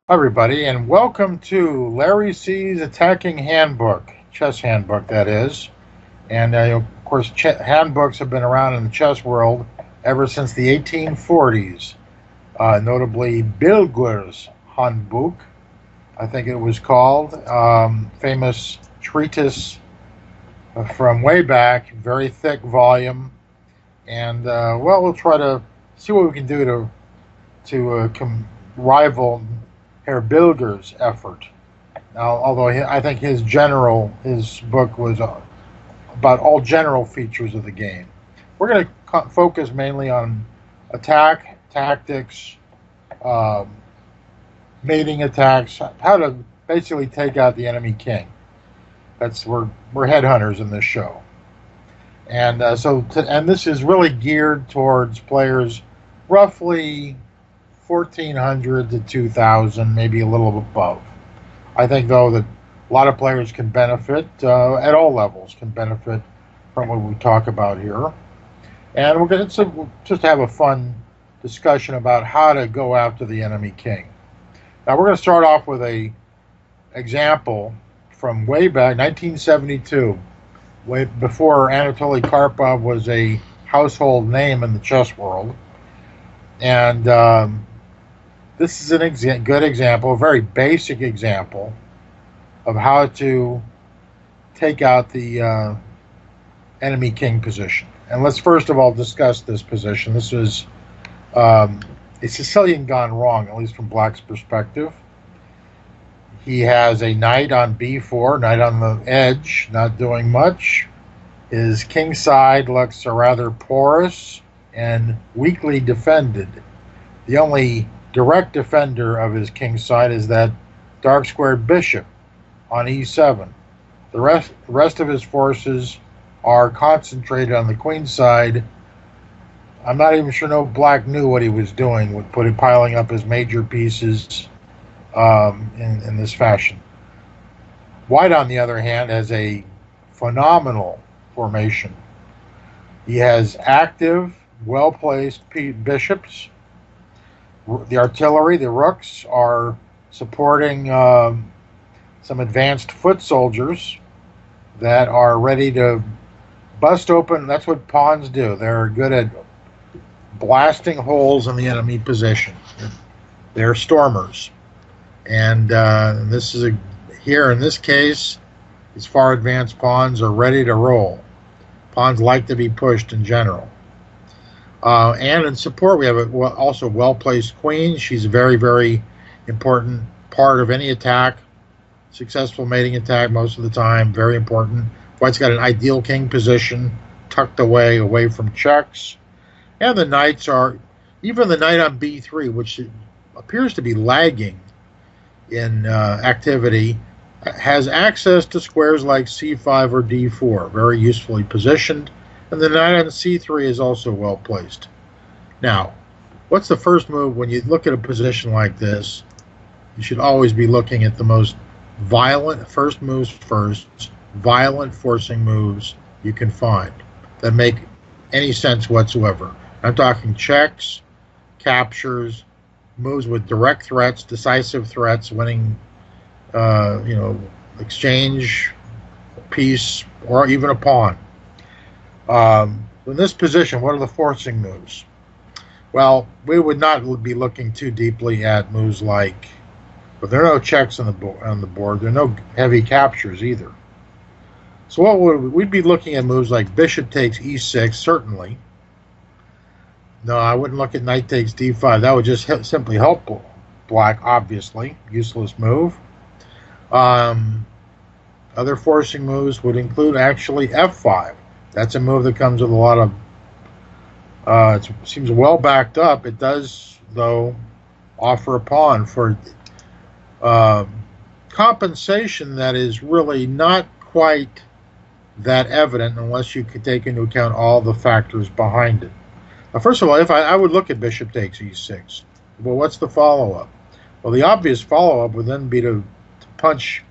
Hi, everybody, and welcome to LarryC's Attacking Handbook, chess handbook, that is. And of course, handbooks have been around in the chess world ever since the 1840s, notably Bilger's Handbuch, I think it was called, famous treatise from way back, very thick volume. And we'll try to see what we can do to rival Herr Bilger's effort. Although I think his book was about all general features of the game. We're going to focus mainly on attack, tactics, um, mating attacks, how to basically take out the enemy king. We're headhunters in this show, and and this is really geared towards players roughly 1400 to 2000, maybe a little above. I think, though, that a lot of players can benefit at all levels, can benefit from what we talk about here. And we're going to just have a fun discussion about how to go after the enemy king. Now, we're going to start off with a example from way back, 1972, way before Anatoly Karpov was a household name in the chess world. And this is a good example, a very basic example of how to take out the enemy king position. And let's first of all discuss this position. This is a Sicilian gone wrong, at least from Black's perspective. He has a knight on b4, knight on the edge, not doing much. His king side looks rather porous and weakly defended. The only direct defender of his king side is that dark squared bishop on e7. The rest of his forces are concentrated on the queen side. I'm not even sure Black knew what he was doing with piling up his major pieces in this fashion. White, on the other hand, has a phenomenal formation. He has active, well-placed bishops. The artillery, the rooks, are supporting some advanced foot soldiers that are ready to bust open. That's what pawns do. They're good at blasting holes in the enemy position. They're stormers. And here in this case, these far advanced pawns are ready to roll. Pawns like to be pushed in general. And in support, we have also well-placed queen. She's a very, very important part of any attack. Successful mating attack most of the time, very important. White's got an ideal king position, tucked away from checks. And the knights are, even the knight on b3, which appears to be lagging in activity, has access to squares like c5 or d4, very usefully positioned. And the knight on c3 is also well placed. Now, what's the first move when you look at a position like this? You should always be looking at the most violent violent forcing moves you can find that make any sense whatsoever. I'm talking checks, captures, moves with direct threats, decisive threats, winning, exchange, piece, or even a pawn. In this position, what are the forcing moves? Well, we would not be looking too deeply at moves like, but there are no checks on the board. There are no heavy captures either. So we'd be looking at moves like bishop takes e6, certainly. No, I wouldn't look at knight takes d5. That would just simply help Black, obviously. Useless move. Other forcing moves would include actually f5. That's a move that comes with a lot of, it seems well backed up. It does, though, offer a pawn for compensation that is really not quite that evident unless you could take into account all the factors behind it. First of all, if I would look at bishop takes e6. Well, what's the follow-up? Well, the obvious follow-up would then be to punch